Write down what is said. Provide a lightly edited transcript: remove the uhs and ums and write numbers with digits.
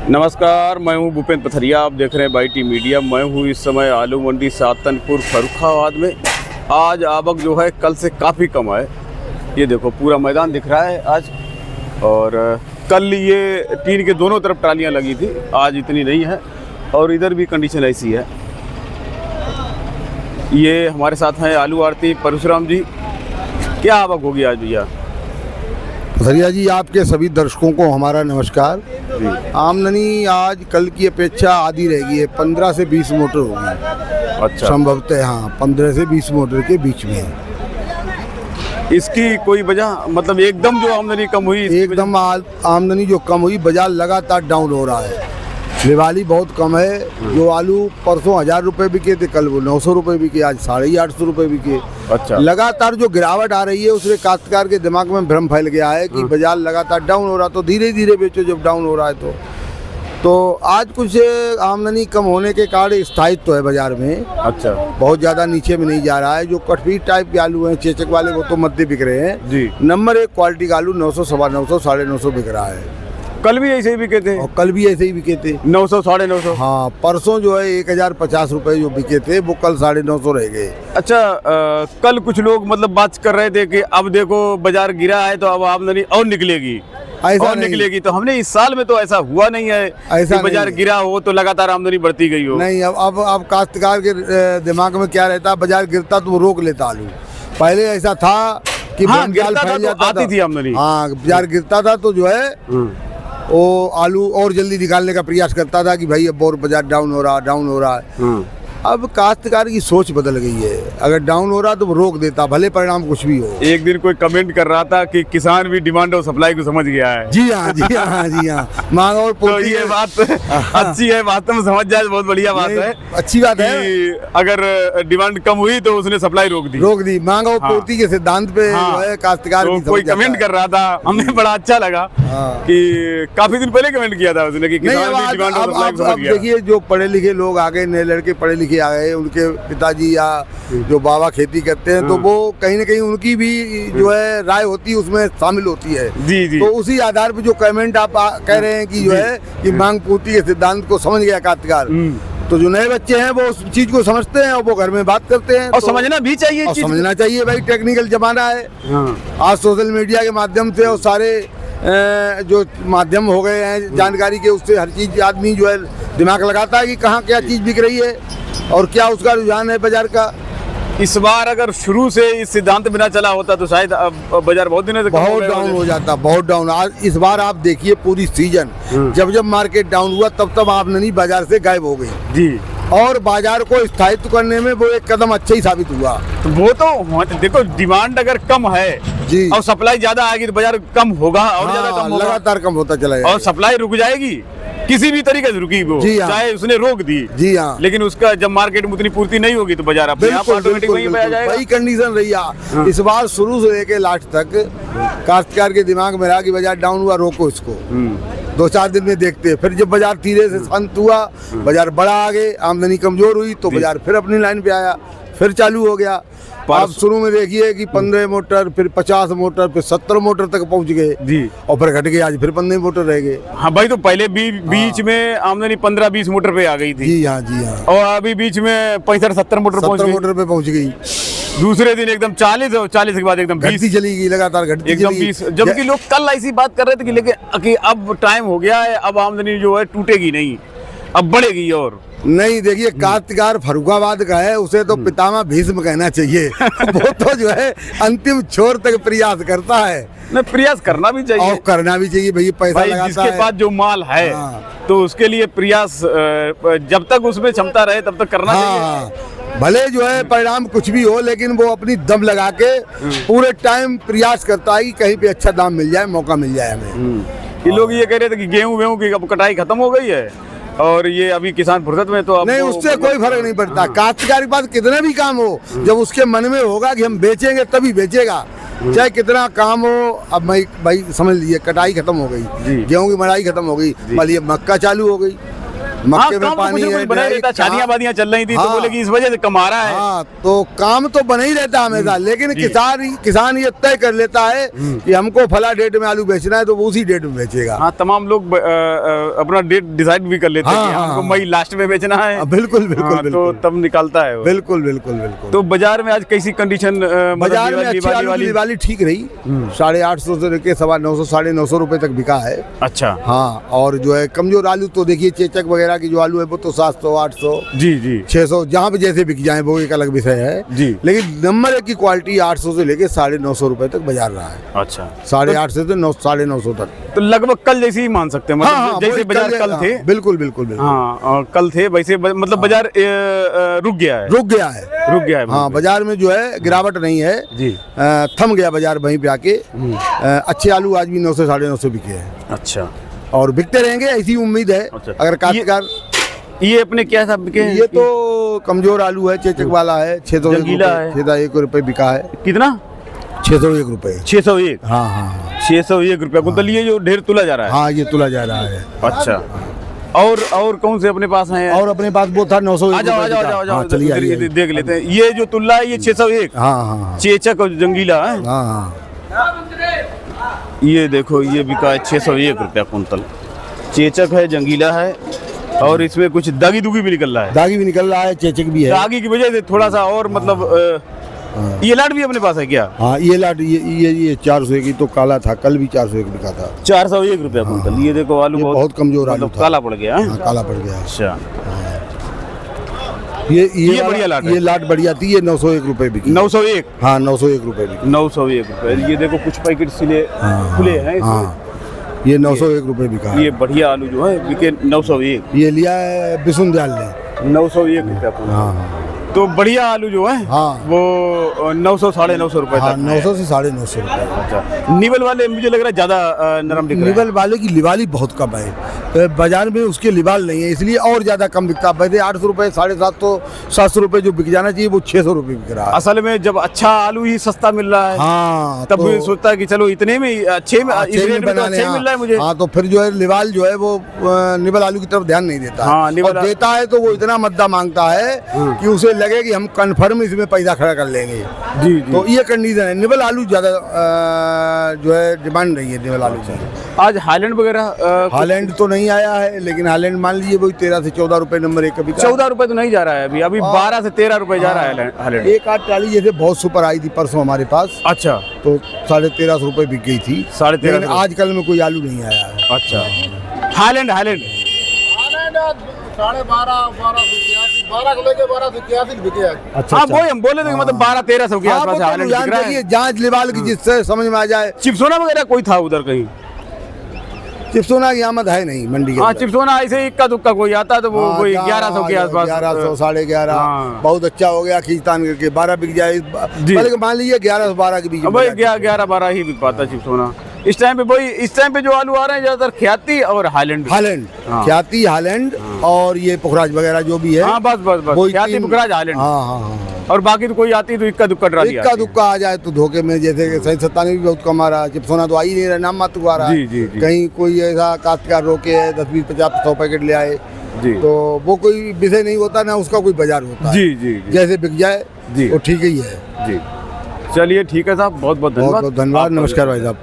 नमस्कार, मैं हूं भूपेंद्र पथरिया। आप देख रहे हैं बाई टी मीडिया। मैं हूं इस समय आलू मंडी सातनपुर फर्रुखाबाद में। आज आवक जो है कल से काफ़ी कम है। ये देखो पूरा मैदान दिख रहा है आज। और कल ये टीन के दोनों तरफ ट्रालियां लगी थी, आज इतनी नहीं है। और इधर भी कंडीशन ऐसी है। ये हमारे साथ हैं आलू आरती परशुराम जी। क्या आवक होगी आज भैया? पथरिया जी, आपके सभी दर्शकों को हमारा नमस्कार। आमदनी आज कल की अपेक्षा आधी रहेगी है, 15 से 20 मोटर होगी। अच्छा, संभवतः हाँ 15 से 20 मोटर के बीच में। इसकी कोई वजह मतलब एकदम जो आमदनी कम हुई? एकदम आमदनी जो कम हुई, बाजार लगातार डाउन हो रहा है। दिवाली बहुत कम है। जो आलू परसों 1000 रुपये बिके थे, कल वो 900 रुपये बिके, आज 850 रुपये बिके। अच्छा, लगातार जो गिरावट आ रही है उससे काश्तकार के दिमाग में भ्रम फैल गया है कि बाजार लगातार डाउन हो रहा, तो धीरे धीरे बेचो जब डाउन हो रहा है तो आज कुछ आमदनी कम होने के कारण स्थायित्व है बाजार में। अच्छा, बहुत ज़्यादा नीचे में नहीं जा रहा है। जो कटफी टाइप के आलू हैं, चेचक वाले, वो तो मध्य बिक रहे हैं जी। नंबर 1 क्वालिटी का आलू 900, 950, 950 बिक रहा है। कल भी ऐसे ही बिके थे और कल भी ऐसे ही बिके थे 900, 950। हाँ, परसों जो है 1050 रुपये जो बिके थे वो कल 950 रह गए। अच्छा, कल कुछ लोग मतलब बात कर रहे थे कि अब देखो बाजार गिरा है तो अब आमदनी और निकलेगी, ऐसा और नहीं। निकलेगी। तो हमने इस साल में तो ऐसा हुआ नहीं है ऐसा कि बाजार नहीं। गिरा हो तो लगातार आमदनी बढ़ती गई हो। नहीं, अब काश्तकार के दिमाग में क्या रहता, बाजार गिरता तो वो रोक लेता आलू। पहले ऐसा था कि हाँ, भ्रम जाल गिरता था फैल तो जाता आती थी आमदनी। हाँ, बाजार गिरता था तो जो है वो आलू और जल्दी निकालने का प्रयास करता था कि भाई अब और बाजार डाउन हो रहा है। अब काश्तकार की सोच बदल गई है। अगर डाउन हो रहा तो वो रोक देता, भले परिणाम कुछ भी हो। एक दिन कोई कमेंट कर रहा था कि किसान भी डिमांड और सप्लाई को समझ गया है। जी हाँ, जी हाँ, जी हाँ। मांग और तो पूर्ति ये बात अच्छी है, वास्तव में समझ जाए बहुत बढ़िया बात है। अच्छी बात है कि अगर डिमांड कम हुई तो उसने सप्लाई रोक दी। मांग और पूर्ति के सिद्धांत पे जो है काश्तकार तो भी कोई समझ जाता कमेंट है। कर रहा था, हमें बड़ा अच्छा लगा कि काफी दिन पहले कमेंट किया था उसने कि नहीं, किसान भी डिमांड और सप्लाई को समझ अब गया। देखिए, जो पढ़े लिखे लोग आ गए, नए लड़के पढ़े लिखे आ गए, उनके पिताजी या जो बाबा खेती करते हैं तो वो कहीं ना कहीं उनकी भी जो है राय होती है, उसमें शामिल होती है। जी जी। तो उसी आधार पर जो कमेंट आप कह रहे हैं कि जो है कि मांग पूर्ति के सिद्धांत को समझ गया काश्तकार, तो जो नए बच्चे हैं वो उस चीज को समझते हैं और वो घर में बात करते हैं। और तो समझना भी चाहिए, और समझना चाहिए भाई, टेक्निकल जमाना है। हाँ। आज सोशल मीडिया के माध्यम से और सारे जो माध्यम हो गए हैं जानकारी के, उससे हर चीज आदमी जो है दिमाग लगाता है कि कहाँ क्या चीज बिक रही है और क्या उसका रुझान है बाजार का। इस बार अगर शुरू से इस सिद्धांत बिना चला होता तो शायद अब बाजार बहुत दिनों से कम बहुत गए डाउन होते। हो जाता, बहुत डाउन। आज इस बार आप देखिए पूरी सीजन जब मार्केट डाउन हुआ तब आमदनी बाजार से गायब हो गई जी। और बाजार को स्थायित्व करने में वो एक कदम अच्छा ही साबित हुआ। तो वो तो देखो, डिमांड अगर कम है जी और सप्लाई ज्यादा आएगी तो बाजार कम होगा और ज्यादा कम होगा। लगातार कम होता चला और जाएगा। सप्लाई रुक जाएगी किसी भी तरीके से, रुकी वो जी हाँ। चाहे उसने रोक दी। जी हाँ, लेकिन उसका जब मार्केट में उतनी पूर्ति नहीं होगी तो बाजार अपने आप ऑटोमेटिक वहीं पे आ जाएगा। वही कंडीशन रही है इस बार। शुरू से लेके लास्ट तक काश्तकार के दिमाग में रहा कि बाजार डाउन हुआ, रोको इसको। 2-4 दिन में देखते हैं। फिर जब बाजार धीरे से शांत हुआ, बाजार बड़ा आगे, आमदनी कमजोर हुई तो बाजार फिर अपनी लाइन पे आया, फिर चालू हो गया। आप शुरू में देखिए कि 15 मोटर, फिर 50 मोटर, फिर 70 मोटर तक पहुंच गए जी। और फिर घट गए, आज फिर 15 मोटर रह गए। हाँ भाई, तो पहले बीच में आमदनी 15-20 मोटर पे आ गई थी। जी हाँ, जी हाँ। और अभी बीच में 65-70 मोटर पहुंच 70 गई। मोटर पे पहुंच गई। दूसरे दिन एकदम 40 और 40 के बाद एकदम 20 घटती चली गई, लगातार घटती एकदम चली गई। 20। जबकि लोग कल ऐसी बात कर रहे थे कि लेकिन कि अब टाइम हो गया है, अब आमदनी जो है टूटेगी नहीं, अब बढ़ेगी। और नहीं, देखिए, काश्तकार फर्रुखाबाद का है, उसे तो पितामह भीष्म कहना चाहिए। वो तो जो है अंतिम छोर तक प्रयास करता है। नहीं, प्रयास करना भी चाहिए और करना भी चाहिए भाई, पैसा भाई। लगाता जिसके है। पास जो माल है तो उसके लिए प्रयास जब तक उसमें क्षमता रहे तब तक करना चाहिए। हाँ, भले जो है परिणाम कुछ भी हो, लेकिन वो अपनी दम लगा के पूरे टाइम प्रयास करता है कि कहीं पे अच्छा दाम मिल जाए, मौका मिल जाए हमें। ये लोग ये कह रहे थे कि गेहूं की अब कटाई खत्म हो गई है और ये अभी किसान फुर्सत में, तो अब नहीं, उससे कोई फर्क नहीं पड़ता। काश्तकार के पास कितना भी काम हो, जब उसके मन में होगा कि हम बेचेंगे तभी बेचेगा, चाहे कितना काम हो। अब भाई समझ लीजिए, कटाई खत्म हो गई, गेहूं की मड़ाई खत्म हो गई, मान लीजिए मक्का चालू हो गई, मक्के में काम तो पानी कुछ ना है, कुछ बना ही रहता, शादियां वादियां चल रही थी तो हाँ। बोले कि इस वजह से कमा रहा है। हाँ, तो काम तो बना ही रहता है हमेशा, लेकिन जी। किसान ये तय कर लेता है कि हमको फला डेट में आलू बेचना है तो वो उसी डेट में बेचेगा। हाँ, तमाम लोग अपना डेट डिसाइड भी कर लेते हैं हाँ, कि हाँ, हमको हाँ। मई लास्ट में बेचना है। हाँ, बिल्कुल बिल्कुल हाँ, तो बिल्कुल तब निकलता है वो। बिल्कुल बिल्कुल बिल्कुल। तो बाजार में आज कैसी कंडीशन? बाजार में अच्छी आलू की दिवाली ठीक रही, 850 से लेके 950 950 रुपए तक बिका है। अच्छा। हाँ, और जो है कमजोर आलू तो देखिए चेचक वगैरह की जो आलू है वो तो 700 800 जी जी 600 जहाँ पे जैसे बिक जाए वो एक अलग विषय है जी। लेकिन नंबर 1 की क्वालिटी 800 से लेके 950 रुपए तक बाजार रहा है। अच्छा, 850 से 950 तक। तो लगभग कल जैसे ही मान सकते हैं, मतलब हाँ, जैसे वही बाजार कल थे। बिल्कुल बिल्कुल बिल्कुल। हाँ, और कल थे वैसे मतलब बाजार रुक गया है। रुक गया है। हाँ, बाजार में जो है गिरावट नहीं है जी। थम गया बाजार वहीं पे आके। अच्छे आलू आज भी 900 950 बिके हैं। अच्छा, और बिकते रहेंगे ऐसी उम्मीद है। अच्छा। अगर काश्तकार ये अपने क्या सब बिके हैं? ये तो कमजोर आलू है, चेचक वाला है, 601 जंगीला है। 601 रुपए बिका है। कितना? 601 रुपए। 601। हाँ हाँ 601 रुपया कुंतल, ये जो ढेर तुला जा रहा है। हाँ, ये तुला जा रहा है। अच्छा, और कौन से अपने पास हैं? और अपने पास वो था 901 आ जाओ आ जाओ आ जाओ आ जाओ, चलिए इधर आइए। देख लेते हैं। ये जो तुल्ला है ये 601। हाँ हाँ चेचक और जंगीला है। हाँ हाँ। ये देखो, ये बिका है 601 रुपया कुंतल। चेचक है, जंगीला है, और इसमें कुछ दागी दुगी भी निकल रहा है। दागी भी निकल रहा है, चेचक भी है। दागी की वजह से थोड़ा सा और मतलब ये लाट भी अपने पास है क्या? हाँ, ये लाट ये 400 की तो काला था, कल भी 401 बिका था। 401 रुपया कुंतल। ये देखो आलू ये बहुत कमजोर आलू मतलब था। काला पड़ गया है। हाँ, काला पड़ गया। अच्छा, ये बढ़िया लाट है। ये लाट बढ़िया थी, ये 901 रुपए बिकी। 901। हाँ, 901 रुपए बिकी। 901 रुपए। ये देखो कुछ पैकेट सिले खुले हैं इसमें। हाँ, ये 901 रुपए बिका है। ये बढ़िया आलू जो है बिके 901। ये लिया है बिसुंदयाल ने। 901 रुपया कुंतल। हाँ तो बढ़िया आलू जो है हाँ। वो 900 950 रुपए हाँ, तक। 900 से 950 रुपए। अच्छा, निवल वाले मुझे लग रहा है ज्यादा नरम दिख रहा है। निवल वाले की लिवाली बहुत कम है, बाजार में उसके लिवाल नहीं है, इसलिए और ज्यादा कम बिकता है। वैसे 800 रुपए 750 700 रुपए जो बिक जाना चाहिए वो 600 रुपए बिक रहा है। असल में जब अच्छा आलू ही सस्ता मिल रहा है हाँ, तब ये सोचता है कि चलो इतने में अच्छे में इस रेट में तो अच्छे मिल रहा है मुझे। हाँ, तो फिर जो है लिवाल जो है वो निवल आलू की तरफ ध्यान नहीं देता। हाँ, निवल और देता है तो वो इतना मद्दा मांगता है कि उसे लगे कि हम कन्फर्म इसमें पैसा खड़ा कर लेंगे। जी जी। तो ये कंडीशन है। निवल आलू ज्यादा जो है डिमांड नहीं है निवल आलू की। आज हाईलैंड वगैरह हालैंड तो नहीं आया है, लेकिन हालैंड मान लीजिए वही 13 से 14 रुपए नंबर 1 कभी 14 रुपए तो नहीं जा रहा है अभी। अभी 12 से 13 रुपए जा रहा है हाईलैंड। एक आध टाली जैसे बहुत सुपर आई थी परसों हमारे पास, अच्छा, तो 1350 रुपए बिक गई थी। 1350। लेकिन आजकल में कोई आलू नहीं आया है। अच्छा, हाईलैंड 12 को लेके 12 से 81 बिके। अच्छा, हाँ, वो हम बोले थे कि मतलब 12-1300 के आसपास हाईलैंड बिक रहा है। जांच लिवाल की जिससे समझ में आ जाए। चिप्सोना वगैरह कोई था उधर कहीं? चिप्सोना की आमद है नहीं मंडी के हाँ, अंदर। चिप्सोना ऐसे इक्का दुक्का कोई आता तो वो हाँ, कोई 1100 के आसपास। 1100 1150 हाँ। बहुत अच्छा हो गया खींचतान करके 12 बिक जाए। जी। बल्कि मान लीजिए 11 से 12 के बीच में भाई जाके। 11-12 ही बिक पाता चिप्सोना इस टाइम पे। वही इस टाइम पे जो आलू आ रहे हैं ज्यादातर ख्याति और हाईलैंड। हालैंड, हाँ। ख्याति हालैंड और ये पुखराज वगैरह जो भी है। हाँ, बस वही ख्याति, तीन- पुखराज, हाईलैंड। हाँ हाँ हाँ। और बाकी तो कोई आती तो इक्का दुक्का डरा दिया। इक्का दुक्का आ जाए तो धोखे में, जैसे कि 97 भी बहुत कम आ रहा है। चिप्सोना तो आ ही नहीं रहा, नाम मात्र को आ रहा है। जी, जी, जी। कहीं कोई ऐसा काश्तकार रोके है 10 20 50 100 पैकेट ले आए जी। तो वो कोई विषय नहीं होता, ना उसका कोई बाजार होता है। जी जी जी जैसे बिक जाए जी। वो ठीक ही है। जी। चलिए ठीक है साहब, बहुत बहुत बहुत धन्यवाद। बहुत धन्यवाद। आपका नमस्कार भी। भाई साहब।